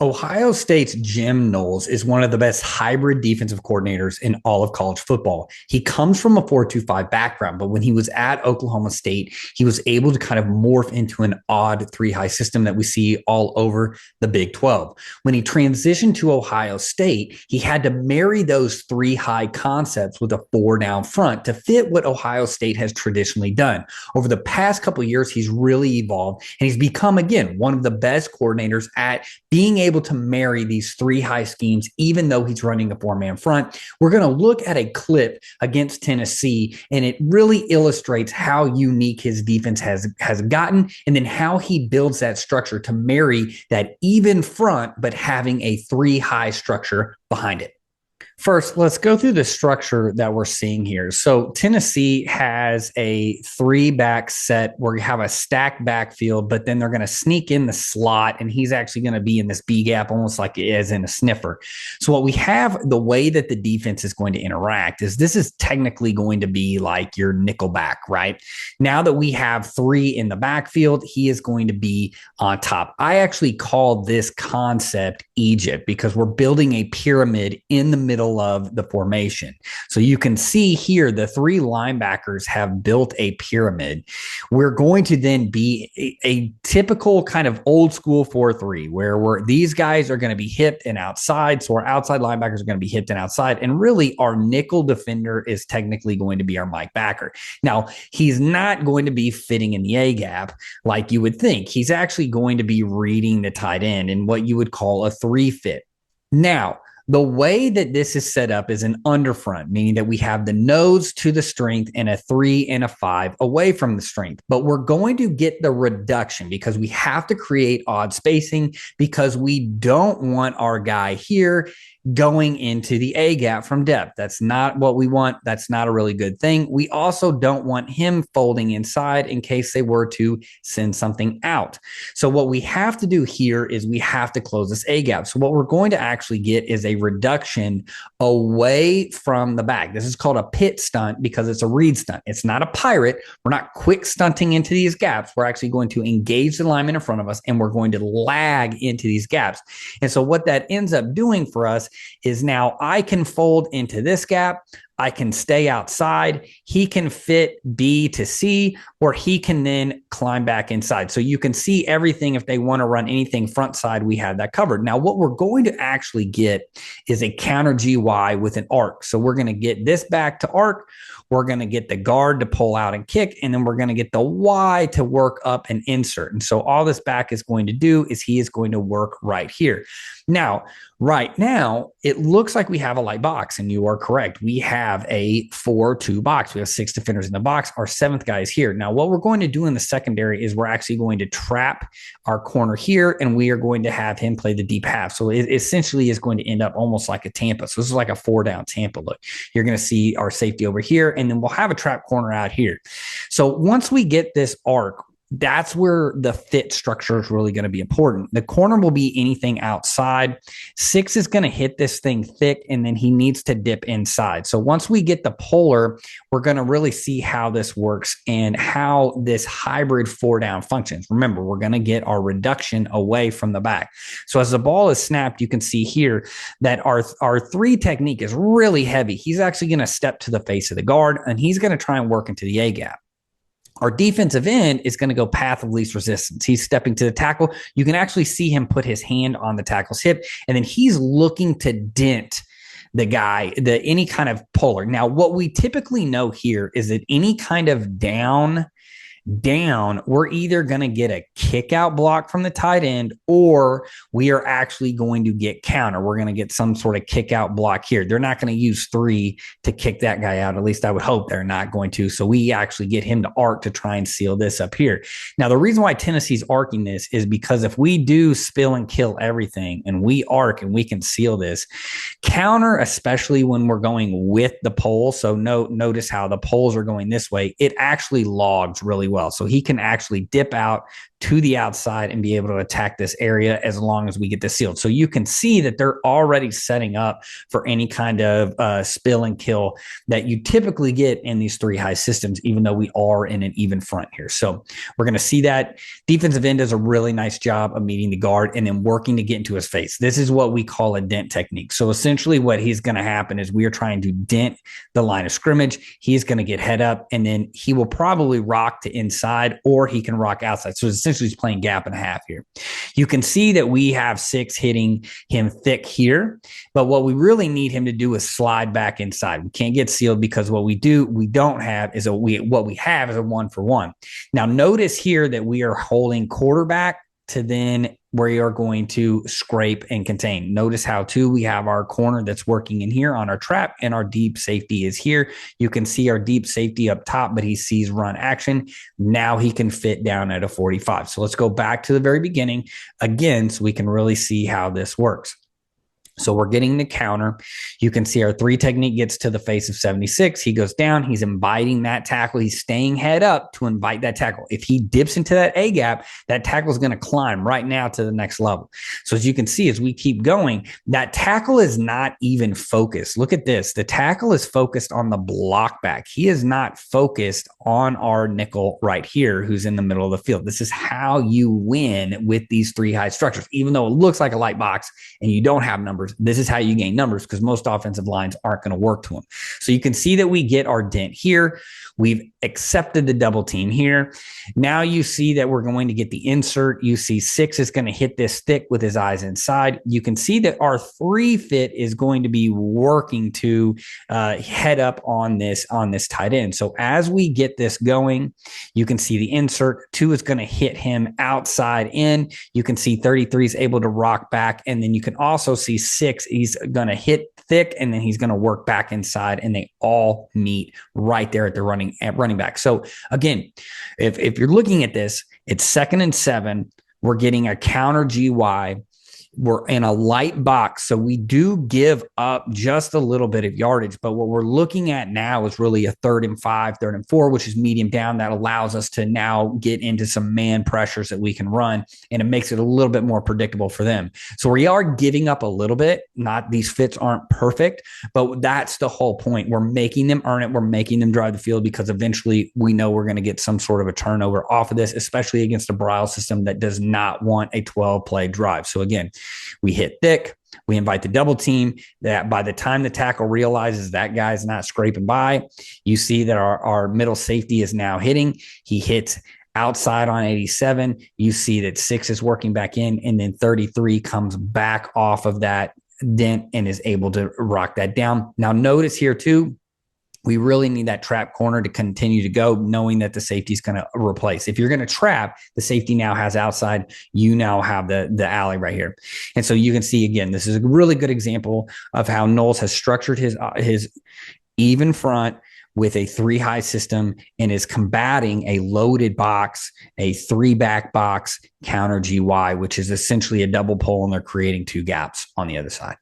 Ohio State's Jim Knowles is one of the best hybrid defensive coordinators in all of college football. He comes from a 4-2-5 background, but when he was at Oklahoma State, he was able to kind of morph into an odd three high system that we see all over the Big 12. When he transitioned to Ohio State, he had to marry those three high concepts with a four down front to fit what Ohio State has traditionally done. Over the past couple of years, he's really evolved and he's become, again, one of the best coordinators at being able to marry these three high schemes, even though he's running a four-man front. We're going to look at a clip against Tennessee, and it really illustrates how unique his defense has gotten, and then how he builds that structure to marry that even front, but having a three high structure behind it. First, let's go through the structure that we're seeing here. So Tennessee has a three-back set where you have a stacked backfield, but then they're going to sneak in the slot, and he's actually going to be in this B gap, almost like it is in a sniffer. So what we have, the way that the defense is going to interact is this is technically going to be like your nickel back, right? Now that we have three in the backfield, he is going to be on top. I actually call this concept Egypt because we're building a pyramid in the middle of the formation. So you can see here the three linebackers have built a pyramid. We're going to then be a typical kind of old school 4-3 where these guys are going to be hipped and outside. So our outside linebackers are going to be hipped and outside. And really our nickel defender is technically going to be our Mike backer. Now, he's not going to be fitting in the A gap like you would think. He's actually going to be reading the tight end in what you would call a 3 fit. Now, the way that this is set up is an underfront, meaning that we have the nose to the strength and a 3 and a 5 away from the strength. But we're going to get the reduction because we have to create odd spacing because we don't want our guy here going into the A gap from depth. That's not what we want. That's not a really good thing. We also don't want him folding inside in case they were to send something out. So what we have to do here is we have to close this A gap. So what we're going to actually get is a reduction away from the back. This is called a pit stunt because it's a read stunt. It's not a pirate. We're not quick stunting into these gaps. We're actually going to engage the lineman in front of us and we're going to lag into these gaps. And so what that ends up doing for us is now I can fold into this gap. I can stay outside. He can fit B to C, or he can then climb back inside. So you can see everything. If they want to run anything front side, we have that covered. Now, what we're going to actually get is a counter GY with an arc. So we're going to get this back to arc. We're going to get the guard to pull out and kick, and then we're going to get the Y to work up and insert. And so all this back is going to do is he is going to work right here. Now, right now, it looks like we have a light box, and you are correct. We have a 4-2 box. We have 6 defenders in the box. Our 7th guy is here. Now, what we're going to do in the secondary is we're actually going to trap our corner here, and we are going to have him play the deep half. So it essentially is going to end up almost like a Tampa. So this is like a 4-down Tampa look. You're going to see our safety over here, and then we'll have a trap corner out here. So once we get this arc, that's where the fit structure is really going to be important. The corner will be anything outside. 6 is going to hit this thing thick, and then he needs to dip inside. So once we get the polar, we're going to really see how this works and how this hybrid 4-down functions. Remember, we're going to get our reduction away from the back. So as the ball is snapped, you can see here that our 3 technique is really heavy. He's actually going to step to the face of the guard, and he's going to try and work into the A gap. Our defensive end is going to go path of least resistance. He's stepping to the tackle. You can actually see him put his hand on the tackle's hip, and then he's looking to dent the guy, any kind of polar. Now, what we typically know here is that any kind of down, we're either going to get a kick out block from the tight end, or we are actually going to get counter. We're going to get some sort of kick out block here. They're not going to use 3 to kick that guy out. At least I would hope they're not going to. So we actually get him to arc to try and seal this up here. Now, the reason why Tennessee's arcing this is because if we do spill and kill everything and we arc and we can seal this counter, especially when we're going with the pole. So notice how the poles are going this way. It actually logs really well. So he can actually dip out to the outside and be able to attack this area as long as we get this sealed. So you can see that they're already setting up for any kind of spill and kill that you typically get in these three high systems, even though we are in an even front here. So we're going to see that defensive end does a really nice job of meeting the guard and then working to get into his face. This is what we call a dent technique. So essentially what he's going to happen is we are trying to dent the line of scrimmage. He's going to get head up and then he will probably rock to inside or he can rock outside. So essentially he's playing gap and a half here. You can see that we have 6 hitting him thick here, but what we really need him to do is slide back inside. We can't get sealed because what we don't have is what we have is a 1-for-1. Now notice here that we are holding quarterback to then we are going to scrape and contain. Notice how too we have our corner that's working in here on our trap and our deep safety is here. You can see our deep safety up top, but he sees run action. Now he can fit down at a 45. So let's go back to the very beginning again so we can really see how this works. So we're getting the counter. You can see our 3 technique gets to the face of 76. He goes down. He's inviting that tackle. He's staying head up to invite that tackle. If he dips into that A gap, that tackle is going to climb right now to the next level. So as you can see, as we keep going, that tackle is not even focused. Look at this. The tackle is focused on the block back. He is not focused on our nickel right here, who's in the middle of the field. This is how you win with these 3 high structures. Even though it looks like a light box and you don't have numbers, this is how you gain numbers because most offensive lines aren't going to work to them. So you can see that we get our dent here. We've accepted the double team here. Now you see that we're going to get the insert. You see 6 is going to hit this thick with his eyes inside. You can see that our 3 fit is going to be working to head up on this tight end. So as we get this going, you can see the insert. 2 is going to hit him outside in. You can see 33 is able to rock back. And then you can also see 6, he's going to hit thick and then he's going to work back inside and they all meet right there at the running back. So again, if you're looking at this, it's 2nd and 7. We're getting a counter GY. We're in a light box, so we do give up just a little bit of yardage. But what we're looking at now is really a 3rd and 5, 3rd and 4, which is medium down. That allows us to now get into some man pressures that we can run, and it makes it a little bit more predictable for them. So we are giving up a little bit. Not these fits aren't perfect, but that's the whole point. We're making them earn it. We're making them drive the field because eventually we know we're going to get some sort of a turnover off of this, especially against a Brile system that does not want a 12-play drive. So again, we hit thick, we invite the double team. That by the time the tackle realizes that guy's not scraping by, you see that our middle safety is now hitting. He hits outside on 87. You see that 6 is working back in, and then 33 comes back off of that dent and is able to rock that down. Now notice here too, we really need that trap corner to continue to go, knowing that the safety is going to replace. If you're going to trap, the safety now has outside. You now have the alley right here. And so you can see, again, this is a really good example of how Knowles has structured his even front with a 3 high system and is combating a loaded box, a 3 back box counter GY, which is essentially a double pull, and they're creating 2 gaps on the other side.